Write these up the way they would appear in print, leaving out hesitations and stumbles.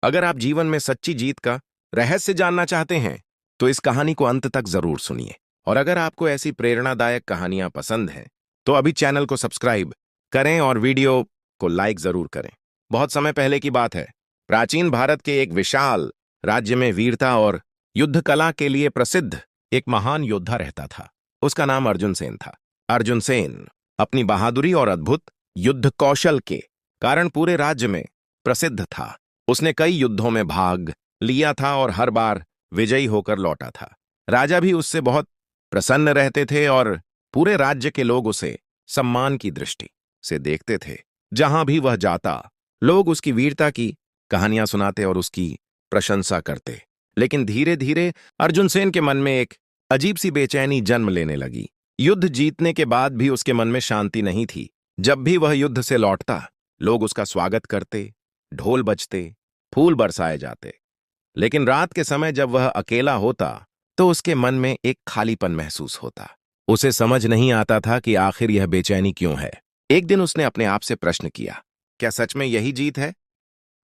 अगर आप जीवन में सच्ची जीत का रहस्य जानना चाहते हैं तो इस कहानी को अंत तक जरूर सुनिए। और अगर आपको ऐसी प्रेरणादायक कहानियां पसंद हैं तो अभी चैनल को सब्सक्राइब करें और वीडियो को लाइक जरूर करें। बहुत समय पहले की बात है। प्राचीन भारत के एक विशाल राज्य में वीरता और युद्ध कला के लिए प्रसिद्ध एक महान योद्धा रहता था। उसका नाम अर्जुन सेन था। अर्जुन सेन अपनी बहादुरी और अद्भुत युद्ध कौशल के कारण पूरे राज्य में प्रसिद्ध था। उसने कई युद्धों में भाग लिया था और हर बार विजयी होकर लौटा था। राजा भी उससे बहुत प्रसन्न रहते थे और पूरे राज्य के लोग उसे सम्मान की दृष्टि से देखते थे। जहां भी वह जाता लोग उसकी वीरता की कहानियां सुनाते और उसकी प्रशंसा करते। लेकिन धीरे धीरे अर्जुन सेन के मन में एक अजीब सी बेचैनी जन्म लेने लगी। युद्ध जीतने के बाद भी उसके मन में शांति नहीं थी। जब भी वह युद्ध से लौटता लोग उसका स्वागत करते, ढोल बजते, फूल बरसाए जाते। लेकिन रात के समय जब वह अकेला होता तो उसके मन में एक खालीपन महसूस होता। उसे समझ नहीं आता था कि आखिर यह बेचैनी क्यों है। एक दिन उसने अपने आप से प्रश्न किया, क्या सच में यही जीत है?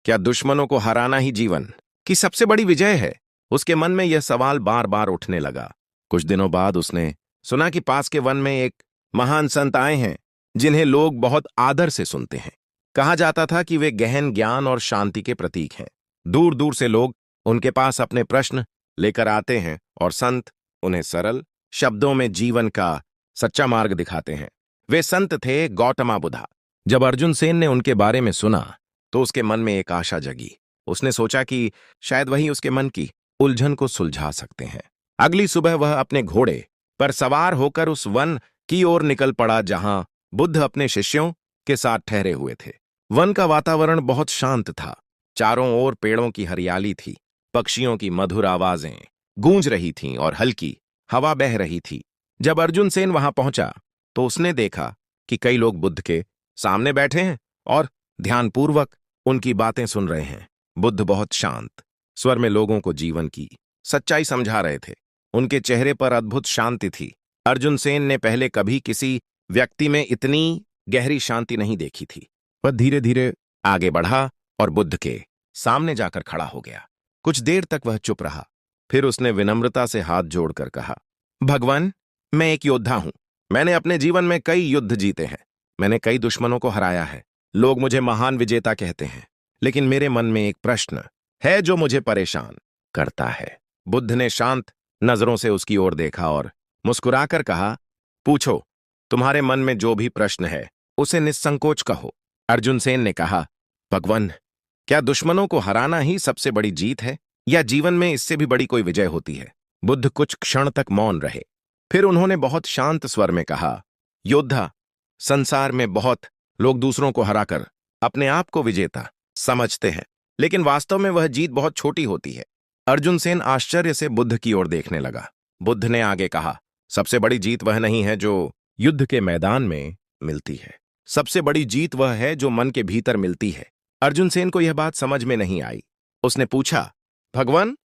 क्या दुश्मनों को हराना ही जीवन की सबसे बड़ी विजय है? उसके मन में यह सवाल बार बार उठने लगा। कुछ दिनों बाद उसने सुना कि पास के वन में एक महान संत आए हैं जिन्हें लोग बहुत आदर से सुनते हैं। कहा जाता था कि वे गहन ज्ञान और शांति के प्रतीक हैं। दूर दूर से लोग उनके पास अपने प्रश्न लेकर आते हैं और संत उन्हें सरल शब्दों में जीवन का सच्चा मार्ग दिखाते हैं। वे संत थे गौतमा बुद्धा। जब अर्जुन सेन ने उनके बारे में सुना तो उसके मन में एक आशा जगी। उसने सोचा कि शायद वही उसके मन की उलझन को सुलझा सकते हैं। अगली सुबह वह अपने घोड़े पर सवार होकर उस वन की ओर निकल पड़ा जहां बुद्ध अपने शिष्यों के साथ ठहरे हुए थे। वन का वातावरण बहुत शांत था। चारों ओर पेड़ों की हरियाली थी, पक्षियों की मधुर आवाजें गूंज रही थीं और हल्की हवा बह रही थी। जब अर्जुन सेन वहां पहुंचा तो उसने देखा कि कई लोग बुद्ध के सामने बैठे हैं और ध्यानपूर्वक उनकी बातें सुन रहे हैं। बुद्ध बहुत शांत स्वर में लोगों को जीवन की सच्चाई समझा रहे थे। उनके चेहरे पर अद्भुत शांति थी। अर्जुन सेन ने पहले कभी किसी व्यक्ति में इतनी गहरी शांति नहीं देखी थी। वह धीरे धीरे आगे बढ़ा और बुद्ध के सामने जाकर खड़ा हो गया। कुछ देर तक वह चुप रहा। फिर उसने विनम्रता से हाथ जोड़कर कहा, भगवान, मैं एक योद्धा हूं। मैंने अपने जीवन में कई युद्ध जीते हैं। मैंने कई दुश्मनों को हराया है। लोग मुझे महान विजेता कहते हैं। लेकिन मेरे मन में एक प्रश्न है जो मुझे परेशान करता है। बुद्ध ने शांत नजरों से उसकी ओर देखा और मुस्कुराकर कहा, पूछो, तुम्हारे मन में जो भी प्रश्न है उसे निस्संकोच कहो। अर्जुन सेन ने कहा, भगवान, क्या दुश्मनों को हराना ही सबसे बड़ी जीत है या जीवन में इससे भी बड़ी कोई विजय होती है? बुद्ध कुछ क्षण तक मौन रहे। फिर उन्होंने बहुत शांत स्वर में कहा, योद्धा, संसार में बहुत लोग दूसरों को हराकर अपने आप को विजेता समझते हैं, लेकिन वास्तव में वह जीत बहुत छोटी होती है। अर्जुन सेन आश्चर्य से बुद्ध की ओर देखने लगा। बुद्ध ने आगे कहा, सबसे बड़ी जीत वह नहीं है जो युद्ध के मैदान में मिलती है। सबसे बड़ी जीत वह है जो मन के भीतर मिलती है। अर्जुन सेन को यह बात समझ में नहीं आई। उसने पूछा, भगवान,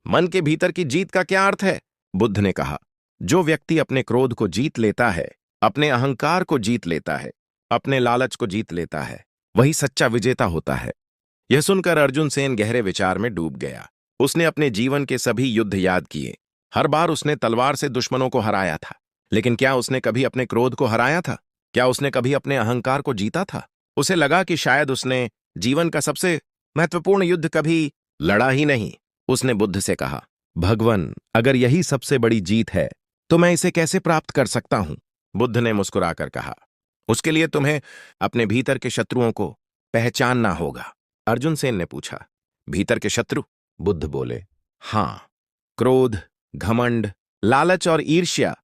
मन के भीतर की जीत का क्या अर्थ है? बुद्ध ने कहा, जो व्यक्ति अपने क्रोध को जीत लेता है, अपने अहंकार को जीत लेता है, अपने लालच को जीत लेता है, वही सच्चा विजेता होता है। यह सुनकर अर्जुन सेन गहरे विचार में डूब गया। उसने अपने जीवन के सभी युद्ध याद किए। हर बार उसने तलवार से दुश्मनों को हराया था, लेकिन क्या उसने कभी अपने क्रोध को हराया था? क्या उसने कभी अपने अहंकार को जीता था? उसे लगा कि शायद उसने जीवन का सबसे महत्वपूर्ण युद्ध कभी लड़ा ही नहीं। उसने बुद्ध से कहा, भगवान, अगर यही सबसे बड़ी जीत है तो मैं इसे कैसे प्राप्त कर सकता हूं? बुद्ध ने मुस्कुराकर कहा, उसके लिए तुम्हें अपने भीतर के शत्रुओं को पहचानना होगा। अर्जुन सेन ने पूछा, भीतर के शत्रु? बुद्ध बोले, हां, क्रोध, घमंड, लालच और ईर्ष्या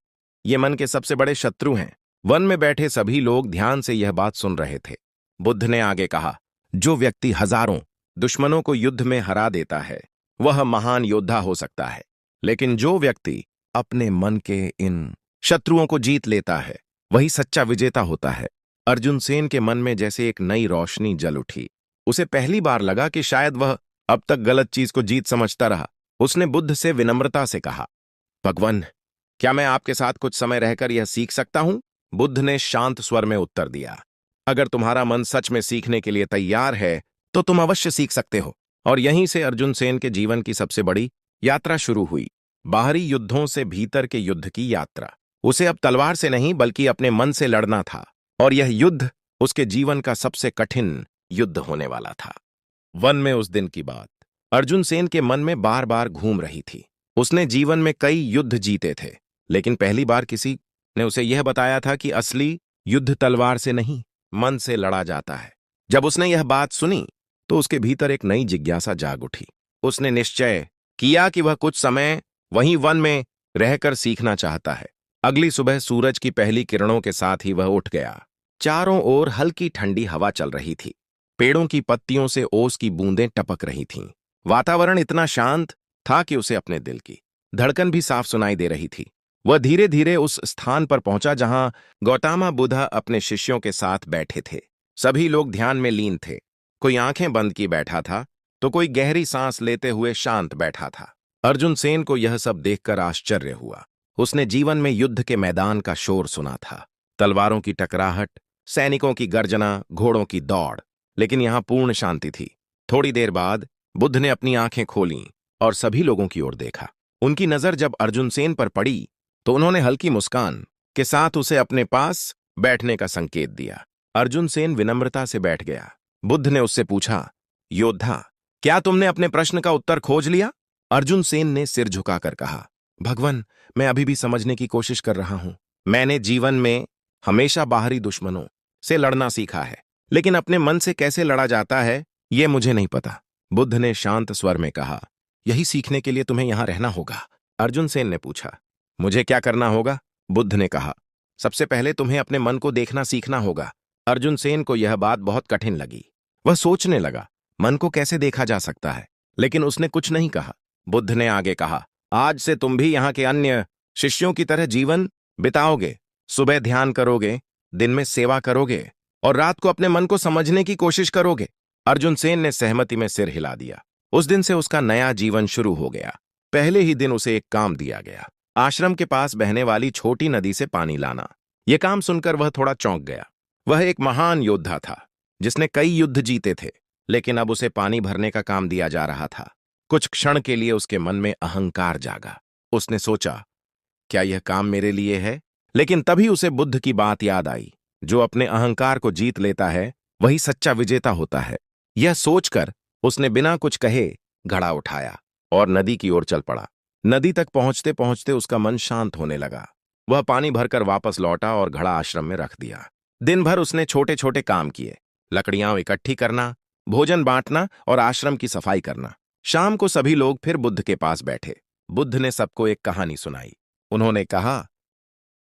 ये मन के सबसे बड़े शत्रु हैं। वन में बैठे सभी लोग ध्यान से यह बात सुन रहे थे। बुद्ध ने आगे कहा, जो व्यक्ति हजारों दुश्मनों को युद्ध में हरा देता है वह महान योद्धा हो सकता है, लेकिन जो व्यक्ति अपने मन के इन शत्रुओं को जीत लेता है वही सच्चा विजेता होता है। अर्जुन सेन के मन में जैसे एक नई रोशनी जल उठी। उसे पहली बार लगा कि शायद वह अब तक गलत चीज को जीत समझता रहा। उसने बुद्ध से विनम्रता से कहा, भगवान, क्या मैं आपके साथ कुछ समय रहकर यह सीख सकता हूं? बुद्ध ने शांत स्वर में उत्तर दिया, अगर तुम्हारा मन सच में सीखने के लिए तैयार है तो तुम अवश्य सीख सकते हो और यहीं से अर्जुन सेन के जीवन की सबसे बड़ी यात्रा शुरू हुई। बाहरी युद्धों से भीतर के युद्ध की यात्रा। उसे अब तलवार से नहीं बल्कि अपने मन से लड़ना था, और यह युद्ध उसके जीवन का सबसे कठिन युद्ध होने वाला था। वन में उस दिन की बात अर्जुन सेन के मन में बार बार घूम रही थी। उसने जीवन में कई युद्ध जीते थे, लेकिन पहली बार किसी ने उसे यह बताया था कि असली युद्ध तलवार से नहीं, मन से लड़ा जाता है। जब उसने यह बात सुनी तो उसके भीतर एक नई जिज्ञासा जाग उठी। उसने निश्चय किया कि वह कुछ समय वहीं वन में रहकर सीखना चाहता है। अगली सुबह सूरज की पहली किरणों के साथ ही वह उठ गया। चारों ओर हल्की ठंडी हवा चल रही थी। पेड़ों की पत्तियों से ओस की बूंदें टपक रही थीं। वातावरण इतना शांत था कि उसे अपने दिल की धड़कन भी साफ सुनाई दे रही थी। वह धीरे धीरे उस स्थान पर पहुंचा जहां गौतम बुद्ध अपने शिष्यों के साथ बैठे थे। सभी लोग ध्यान में लीन थे। कोई आंखें बंद की बैठा था तो कोई गहरी सांस लेते हुए शांत बैठा था। अर्जुन सेन को यह सब देखकर आश्चर्य हुआ। उसने जीवन में युद्ध के मैदान का शोर सुना था, तलवारों की टकराहट, सैनिकों की गर्जना, घोड़ों की दौड़, लेकिन यहां पूर्ण शांति थी। थोड़ी देर बाद बुद्ध ने अपनी आंखें खोलीं और सभी लोगों की ओर देखा। उनकी नजर जब अर्जुन सेन पर पड़ी तो उन्होंने हल्की मुस्कान के साथ उसे अपने पास बैठने का संकेत दिया। अर्जुन सेन विनम्रता से बैठ गया। बुद्ध ने उससे पूछा, योद्धा, क्या तुमने अपने प्रश्न का उत्तर खोज लिया? अर्जुन सेन ने सिर झुकाकर कहा, भगवान, मैं अभी भी समझने की कोशिश कर रहा हूं। मैंने जीवन में हमेशा बाहरी दुश्मनों से लड़ना सीखा है, लेकिन अपने मन से कैसे लड़ा जाता है यह मुझे नहीं पता। बुद्ध ने शांत स्वर में कहा, यही सीखने के लिए तुम्हें यहां रहना होगा। अर्जुन सेन ने पूछा, मुझे क्या करना होगा? बुद्ध ने कहा, सबसे पहले तुम्हें अपने मन को देखना सीखना होगा। अर्जुन सेन को यह बात बहुत कठिन लगी। वह सोचने लगा, मन को कैसे देखा जा सकता है, लेकिन उसने कुछ नहीं कहा। बुद्ध ने आगे कहा, आज से तुम भी यहां के अन्य शिष्यों की तरह जीवन बिताओगे। सुबह ध्यान करोगे, दिन में सेवा करोगे और रात को अपने मन को समझने की कोशिश करोगे। अर्जुन सेन ने सहमति में सिर हिला दिया। उस दिन से उसका नया जीवन शुरू हो गया। पहले ही दिन उसे एक काम दिया गया, आश्रम के पास बहने वाली छोटी नदी से पानी लाना। यह काम सुनकर वह थोड़ा चौंक गया। वह एक महान योद्धा था जिसने कई युद्ध जीते थे, लेकिन अब उसे पानी भरने का काम दिया जा रहा था। कुछ क्षण के लिए उसके मन में अहंकार जागा। उसने सोचा, क्या यह काम मेरे लिए है? लेकिन तभी उसे बुद्ध की बात याद आई, जो अपने अहंकार को जीत लेता है वही सच्चा विजेता होता है। यह सोचकर उसने बिना कुछ कहे घड़ा उठाया और नदी की ओर चल पड़ा। नदी तक पहुंचते पहुंचते उसका मन शांत होने लगा। वह पानी भरकर वापस लौटा और घड़ा आश्रम में रख दिया। दिन भर उसने छोटे छोटे काम किए, लकड़ियां इकट्ठी करना, भोजन बांटना और आश्रम की सफाई करना। शाम को सभी लोग फिर बुद्ध के पास बैठे। बुद्ध ने सबको एक कहानी सुनाई। उन्होंने कहा,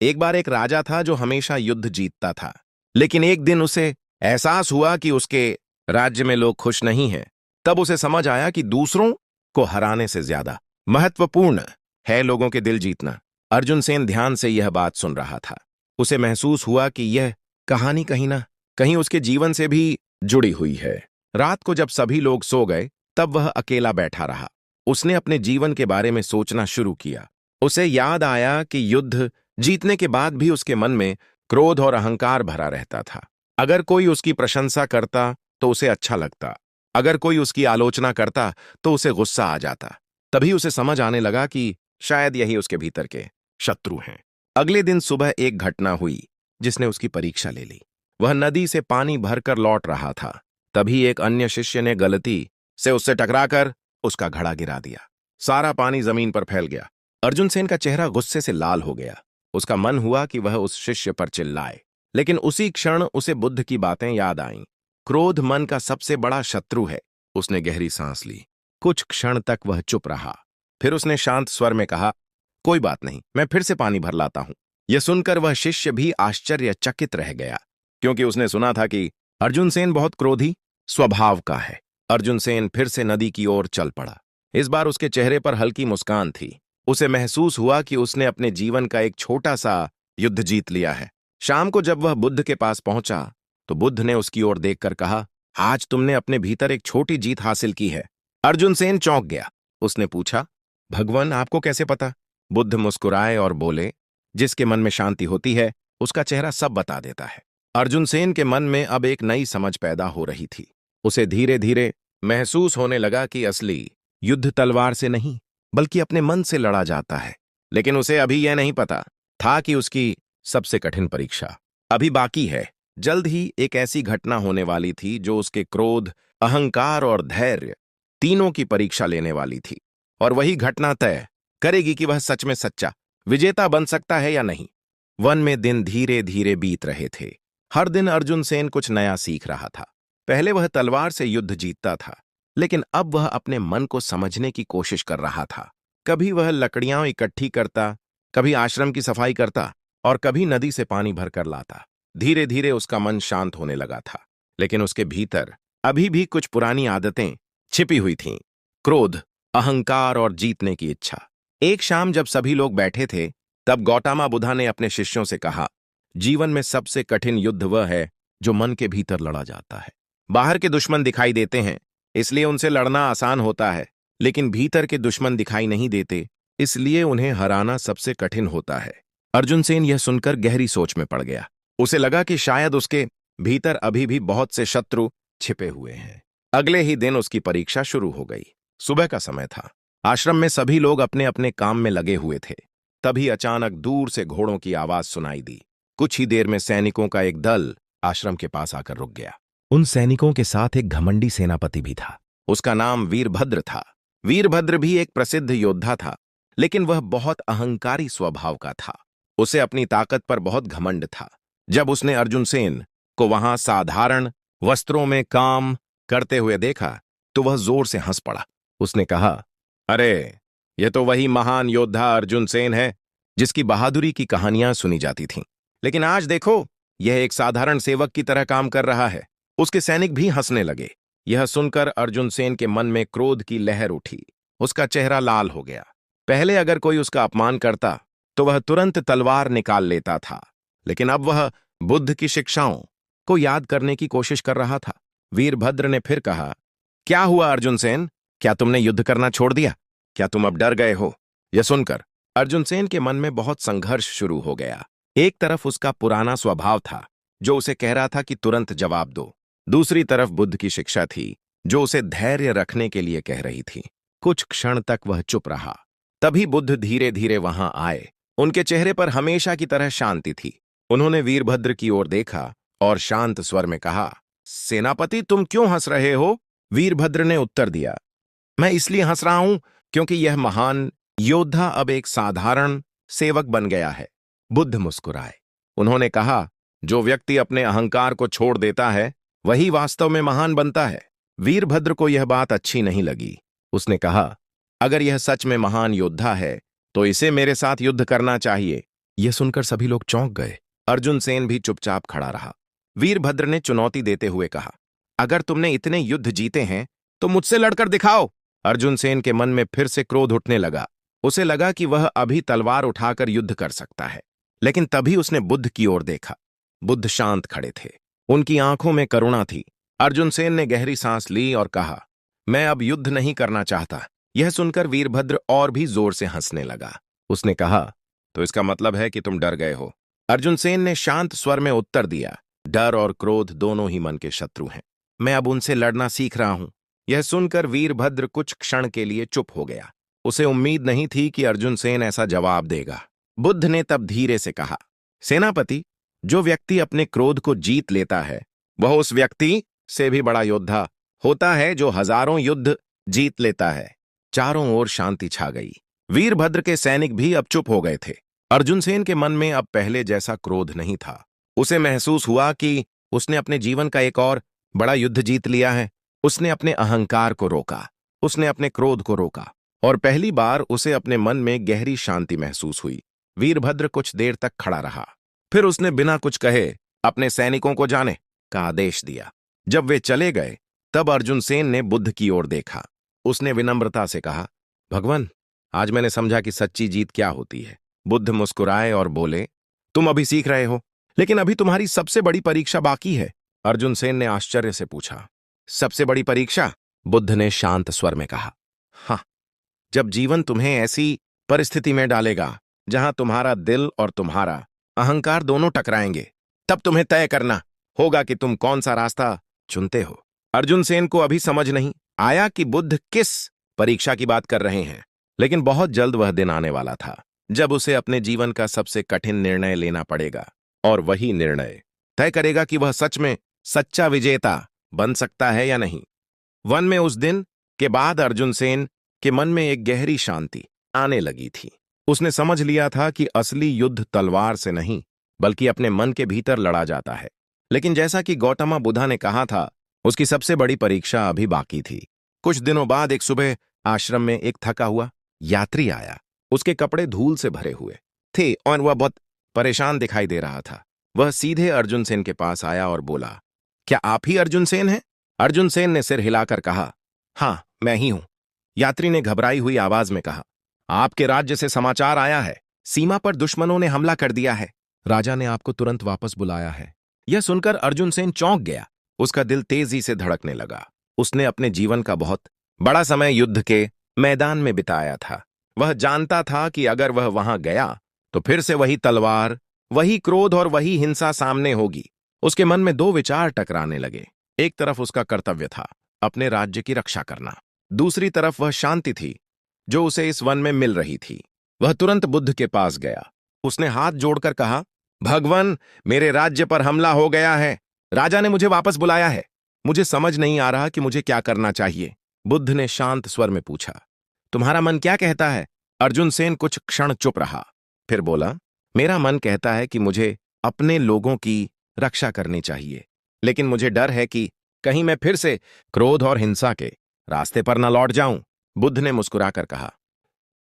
एक बार एक राजा था जो हमेशा युद्ध जीतता था, लेकिन एक दिन उसे एहसास हुआ कि उसके राज्य में लोग खुश नहीं हैं। तब उसे समझ आया कि दूसरों को हराने से ज्यादा महत्वपूर्ण है लोगों के दिल जीतना। अर्जुन सेन ध्यान से यह बात सुन रहा था। उसे महसूस हुआ कि यह कहानी कहीं ना कहीं उसके जीवन से भी जुड़ी हुई है। रात को जब सभी लोग सो गए तब वह अकेला बैठा रहा। उसने अपने जीवन के बारे में सोचना शुरू किया। उसे याद आया कि युद्ध जीतने के बाद भी उसके मन में क्रोध और अहंकार भरा रहता था। अगर कोई उसकी प्रशंसा करता तो उसे अच्छा लगता, अगर कोई उसकी आलोचना करता तो उसे गुस्सा आ जाता। तभी उसे समझ आने लगा कि शायद यही उसके भीतर के शत्रु हैं। अगले दिन सुबह एक घटना हुई जिसने उसकी परीक्षा ले ली। वह नदी से पानी भरकर लौट रहा था। तभी एक अन्य शिष्य ने गलती से उससे टकराकर उसका घड़ा गिरा दिया। सारा पानी जमीन पर फैल गया। अर्जुन सेन का चेहरा गुस्से से लाल हो गया। उसका मन हुआ कि वह उस शिष्य पर चिल्लाए, लेकिन उसी क्षण उसे बुद्ध की बातें याद आईं। क्रोध मन का सबसे बड़ा शत्रु है। उसने गहरी सांस ली। कुछ क्षण तक वह चुप रहा। फिर उसने शांत स्वर में कहा, कोई बात नहीं, मैं फिर से पानी भर लाता हूं। यह सुनकर वह शिष्य भी आश्चर्यचकित रह गया, क्योंकि उसने सुना था कि अर्जुन सेन बहुत क्रोधी स्वभाव का है। अर्जुन सेन फिर से नदी की ओर चल पड़ा। इस बार उसके चेहरे पर हल्की मुस्कान थी। उसे महसूस हुआ कि उसने अपने जीवन का एक छोटा सा युद्ध जीत लिया है। शाम को जब वह बुद्ध के पास पहुंचा तो बुद्ध ने उसकी ओर देखकर कहा, आज तुमने अपने भीतर एक छोटी जीत हासिल की है। अर्जुन सेन चौंक गया। उसने पूछा, भगवान, आपको कैसे पता? बुद्ध मुस्कुराए और बोले, जिसके मन में शांति होती है उसका चेहरा सब बता देता है। अर्जुन सेन के मन में अब एक नई समझ पैदा हो रही थी। उसे धीरे धीरे महसूस होने लगा कि असली युद्ध तलवार से नहीं बल्कि अपने मन से लड़ा जाता है। लेकिन उसे अभी यह नहीं पता था कि उसकी सबसे कठिन परीक्षा अभी बाकी है। जल्द ही एक ऐसी घटना होने वाली थी जो उसके क्रोध, अहंकार और धैर्य तीनों की परीक्षा लेने वाली थी। और वही घटना तय करेगी कि वह सच में सच्चा विजेता बन सकता है या नहीं। वन में दिन धीरे धीरे बीत रहे थे। हर दिन अर्जुन सेन कुछ नया सीख रहा था। पहले वह तलवार से युद्ध जीतता था, लेकिन अब वह अपने मन को समझने की कोशिश कर रहा था। कभी वह लकड़ियां इकट्ठी करता, कभी आश्रम की सफाई करता और कभी नदी से पानी भरकर लाता। धीरे धीरे उसका मन शांत होने लगा था, लेकिन उसके भीतर अभी भी कुछ पुरानी आदतें छिपी हुई थीं। क्रोध, अहंकार और जीतने की इच्छा। एक शाम जब सभी लोग बैठे थे, तब गौतमा बुद्धा ने अपने शिष्यों से कहा, जीवन में सबसे कठिन युद्ध वह है जो मन के भीतर लड़ा जाता है। बाहर के दुश्मन दिखाई देते हैं, इसलिए उनसे लड़ना आसान होता है, लेकिन भीतर के दुश्मन दिखाई नहीं देते, इसलिए उन्हें हराना सबसे कठिन होता है। अर्जुन सेन यह सुनकर गहरी सोच में पड़ गया। उसे लगा कि शायद उसके भीतर अभी भी बहुत से शत्रु छिपे हुए हैं। अगले ही दिन उसकी परीक्षा शुरू हो गई। सुबह का समय था। आश्रम में सभी लोग अपने अपने काम में लगे हुए थे। तभी अचानक दूर से घोड़ों की आवाज सुनाई दी। कुछ ही देर में सैनिकों का एक दल आश्रम के पास आकर रुक गया। उन सैनिकों के साथ एक घमंडी सेनापति भी था। उसका नाम वीरभद्र था। वीरभद्र भी एक प्रसिद्ध योद्धा था, लेकिन वह बहुत अहंकारी स्वभाव का था। उसे अपनी ताकत पर बहुत घमंड था। जब उसने अर्जुन सेन को वहां साधारण वस्त्रों में काम करते हुए देखा, तो वह जोर से हंस पड़ा। उसने कहा, अरे, यह तो वही महान योद्धा अर्जुन सेन है जिसकी बहादुरी की कहानियां सुनी जाती थीं। लेकिन आज देखो, यह एक साधारण सेवक की तरह काम कर रहा है। उसके सैनिक भी हंसने लगे। यह सुनकर अर्जुन सेन के मन में क्रोध की लहर उठी। उसका चेहरा लाल हो गया। पहले अगर कोई उसका अपमान करता तो वह तुरंत तलवार निकाल लेता था, लेकिन अब वह बुद्ध की शिक्षाओं को याद करने की कोशिश कर रहा था। वीरभद्र ने फिर कहा, क्या हुआ अर्जुन सेन? क्या तुमने युद्ध करना छोड़ दिया? क्या तुम अब डर गए हो? यह सुनकर अर्जुन सेन के मन में बहुत संघर्ष शुरू हो गया। एक तरफ उसका पुराना स्वभाव था जो उसे कह रहा था कि तुरंत जवाब दो। दूसरी तरफ बुद्ध की शिक्षा थी जो उसे धैर्य रखने के लिए कह रही थी। कुछ क्षण तक वह चुप रहा। तभी बुद्ध धीरे धीरे वहां आए। उनके चेहरे पर हमेशा की तरह शांति थी। उन्होंने वीरभद्र की ओर देखा और शांत स्वर में कहा, सेनापति, तुम क्यों हंस रहे हो? वीरभद्र ने उत्तर दिया, मैं इसलिए हंस रहा हूं क्योंकि यह महान योद्धा अब एक साधारण सेवक बन गया है। बुद्ध मुस्कुराए। उन्होंने कहा, जो व्यक्ति अपने अहंकार को छोड़ देता है वही वास्तव में महान बनता है। वीरभद्र को यह बात अच्छी नहीं लगी। उसने कहा, अगर यह सच में महान योद्धा है तो इसे मेरे साथ युद्ध करना चाहिए। यह सुनकर सभी लोग चौंक गए। अर्जुन सेन भी चुपचाप खड़ा रहा। वीरभद्र ने चुनौती देते हुए कहा, अगर तुमने इतने युद्ध जीते हैं तो मुझसे लड़कर दिखाओ। अर्जुन सेन के मन में फिर से क्रोध उठने लगा। उसे लगा कि वह अभी तलवार उठाकर युद्ध कर सकता है, लेकिन तभी उसने बुद्ध की ओर देखा। बुद्ध शांत खड़े थे। उनकी आंखों में करुणा थी। अर्जुन सेन ने गहरी सांस ली और कहा, मैं अब युद्ध नहीं करना चाहता। यह सुनकर वीरभद्र और भी जोर से हंसने लगा। उसने कहा, तो इसका मतलब है कि तुम डर गए हो? अर्जुन सेन ने शांत स्वर में उत्तर दिया, डर और क्रोध दोनों ही मन के शत्रु हैं। मैं अब उनसे लड़ना सीख रहा हूं। यह सुनकर वीरभद्र कुछ क्षण के लिए चुप हो गया। उसे उम्मीद नहीं थी कि अर्जुन सेन ऐसा जवाब देगा। बुद्ध ने तब धीरे से कहा, सेनापति, जो व्यक्ति अपने क्रोध को जीत लेता है वह उस व्यक्ति से भी बड़ा योद्धा होता है जो हजारों युद्ध जीत लेता है। चारों ओर शांति छा गई। वीरभद्र के सैनिक भी अब चुप हो गए थे। अर्जुन सेन के मन में अब पहले जैसा क्रोध नहीं था। उसे महसूस हुआ कि उसने अपने जीवन का एक और बड़ा युद्ध जीत लिया है। उसने अपने अहंकार को रोका, उसने अपने क्रोध को रोका, और पहली बार उसे अपने मन में गहरी शांति महसूस हुई। वीरभद्र कुछ देर तक खड़ा रहा। फिर उसने बिना कुछ कहे अपने सैनिकों को जाने का आदेश दिया। जब वे चले गए तब अर्जुन सेन ने बुद्ध की ओर देखा। उसने विनम्रता से कहा, भगवान, आज मैंने समझा कि सच्ची जीत क्या होती है। बुद्ध मुस्कुराए और बोले, तुम अभी सीख रहे हो, लेकिन अभी तुम्हारी सबसे बड़ी परीक्षा बाकी है। अर्जुन सेन ने आश्चर्य से पूछा, सबसे बड़ी परीक्षा? बुद्ध ने शांत स्वर में कहा, हाँ, जब जीवन तुम्हें ऐसी परिस्थिति में डालेगा जहां तुम्हारा दिल और तुम्हारा अहंकार दोनों टकराएंगे, तब तुम्हें तय करना होगा कि तुम कौन सा रास्ता चुनते हो। अर्जुन सेन को अभी समझ नहीं आया कि बुद्ध किस परीक्षा की बात कर रहे हैं, लेकिन बहुत जल्द वह दिन आने वाला था जब उसे अपने जीवन का सबसे कठिन निर्णय लेना पड़ेगा, और वही निर्णय तय करेगा कि वह सच में सच्चा विजेता बन सकता है या नहीं। वन में उस दिन के बाद अर्जुन सेन के मन में एक गहरी शांति आने लगी थी। उसने समझ लिया था कि असली युद्ध तलवार से नहीं बल्कि अपने मन के भीतर लड़ा जाता है। लेकिन जैसा कि गौतम बुद्धा ने कहा था, उसकी सबसे बड़ी परीक्षा अभी बाकी थी। कुछ दिनों बाद एक सुबह आश्रम में एक थका हुआ यात्री आया। उसके कपड़े धूल से भरे हुए थे और वह बहुत परेशान दिखाई दे रहा था। वह सीधे अर्जुन सेन के पास आया और बोला, क्या आप ही अर्जुन सेन हैं? अर्जुन सेन ने सिर हिलाकर कहा, हाँ, मैं ही हूं। यात्री ने घबराई हुई आवाज में कहा, आपके राज्य से समाचार आया है, सीमा पर दुश्मनों ने हमला कर दिया है। राजा ने आपको तुरंत वापस बुलाया है। यह सुनकर अर्जुन सेन चौंक गया। उसका दिल तेजी से धड़कने लगा। उसने अपने जीवन का बहुत बड़ा समय युद्ध के मैदान में बिताया था। वह जानता था कि अगर वह वहां गया तो फिर से वही तलवार, वही क्रोध और वही हिंसा सामने होगी। उसके मन में दो विचार टकराने लगे। एक तरफ उसका कर्तव्य था अपने राज्य की रक्षा करना, दूसरी तरफ वह शांति थी जो उसे इस वन में मिल रही थी। वह तुरंत बुद्ध के पास गया। उसने हाथ जोड़कर कहा, भगवान, मेरे राज्य पर हमला हो गया है। राजा ने मुझे वापस बुलाया है। मुझे समझ नहीं आ रहा कि मुझे क्या करना चाहिए। बुद्ध ने शांत स्वर में पूछा, तुम्हारा मन क्या कहता है? अर्जुन सेन कुछ क्षण चुप रहा, फिर बोला, मेरा मन कहता है कि मुझे अपने लोगों की रक्षा करनी चाहिए, लेकिन मुझे डर है कि कहीं मैं फिर से क्रोध और हिंसा के रास्ते पर न लौट जाऊं। बुद्ध ने मुस्कुराकर कहा,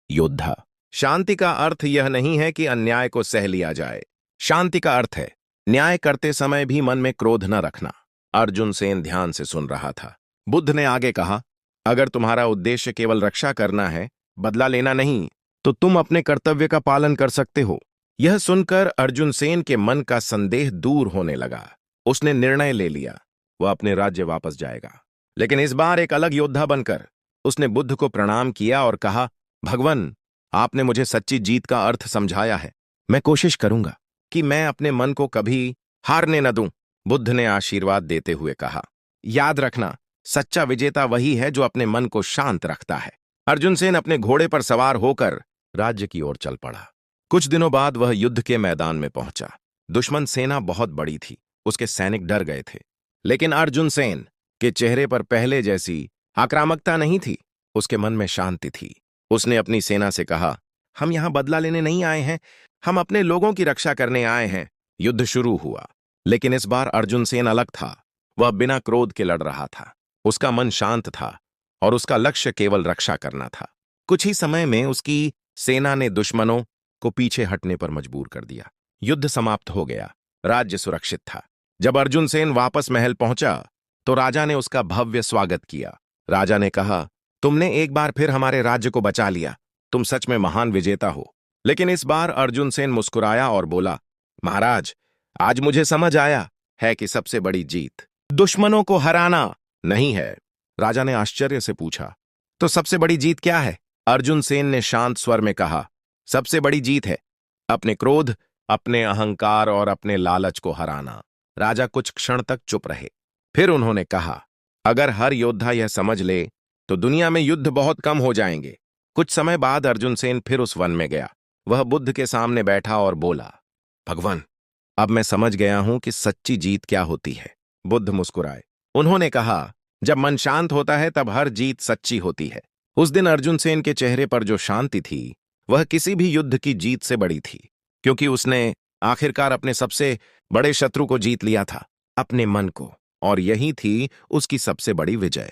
योद्धा, शांति का अर्थ यह नहीं है कि अन्याय को सह लिया जाए। शांति का अर्थ है न्याय करते समय भी मन में क्रोध न रखना। अर्जुन सेन ध्यान से सुन रहा था। बुद्ध ने आगे कहा, अगर तुम्हारा उद्देश्य केवल रक्षा करना है, बदला लेना नहीं, तो तुम अपने कर्तव्य का पालन कर सकते हो। यह सुनकर अर्जुन सेन के मन का संदेह दूर होने लगा। उसने निर्णय ले लिया, वह अपने राज्य वापस जाएगा, लेकिन इस बार एक अलग योद्धा बनकर। उसने बुद्ध को प्रणाम किया और कहा, भगवान, आपने मुझे सच्ची जीत का अर्थ समझाया है। मैं कोशिश करूंगा कि मैं अपने मन को कभी हारने न दूं। बुद्ध ने आशीर्वाद देते हुए कहा, याद रखना, सच्चा विजेता वही है जो अपने मन को शांत रखता है। अर्जुन सेन अपने घोड़े पर सवार होकर राज्य की ओर चल पड़ा। कुछ दिनों बाद वह युद्ध के मैदान में पहुंचा। दुश्मन सेना बहुत बड़ी थी। उसके सैनिक डर गए थे, लेकिन अर्जुन सेन के चेहरे पर पहले जैसी आक्रामकता नहीं थी। उसके मन में शांति थी। उसने अपनी सेना से कहा, हम यहां बदला लेने नहीं आए हैं, हम अपने लोगों की रक्षा करने आए हैं। युद्ध शुरू हुआ, लेकिन इस बार अर्जुन सेन अलग था। वह बिना क्रोध के लड़ रहा था। उसका मन शांत था और उसका लक्ष्य केवल रक्षा करना था। कुछ ही समय में उसकी सेना ने दुश्मनों को पीछे हटने पर मजबूर कर दिया। युद्ध समाप्त हो गया। राज्य सुरक्षित था। जब अर्जुन सेन वापस महल पहुंचा तो राजा ने उसका भव्य स्वागत किया। राजा ने कहा, तुमने एक बार फिर हमारे राज्य को बचा लिया। तुम सच में महान विजेता हो। लेकिन इस बार अर्जुन सेन मुस्कुराया और बोला, महाराज, आज मुझे समझ आया है कि सबसे बड़ी जीत दुश्मनों को हराना नहीं है। राजा ने आश्चर्य से पूछा, तो सबसे बड़ी जीत क्या है? अर्जुन सेन ने शांत स्वर में कहा, सबसे बड़ी जीत है अपने क्रोध, अपने अहंकार और अपने लालच को हराना। राजा कुछ क्षण तक चुप रहे। फिर उन्होंने कहा, अगर हर योद्धा यह समझ ले तो दुनिया में युद्ध बहुत कम हो जाएंगे। कुछ समय बाद अर्जुन सेन फिर उस वन में गया। वह बुद्ध के सामने बैठा और बोला, भगवान, अब मैं समझ गया हूं कि सच्ची जीत क्या होती है। बुद्ध मुस्कुराए। उन्होंने कहा, जब मन शांत होता है तब हर जीत सच्ची होती है। उस दिन अर्जुन सेन के चेहरे पर जो शांति थी वह किसी भी युद्ध की जीत से बड़ी थी, क्योंकि उसने आखिरकार अपने सबसे बड़े शत्रु को जीत लिया था, अपने मन को, और यही थी उसकी सबसे बड़ी विजय।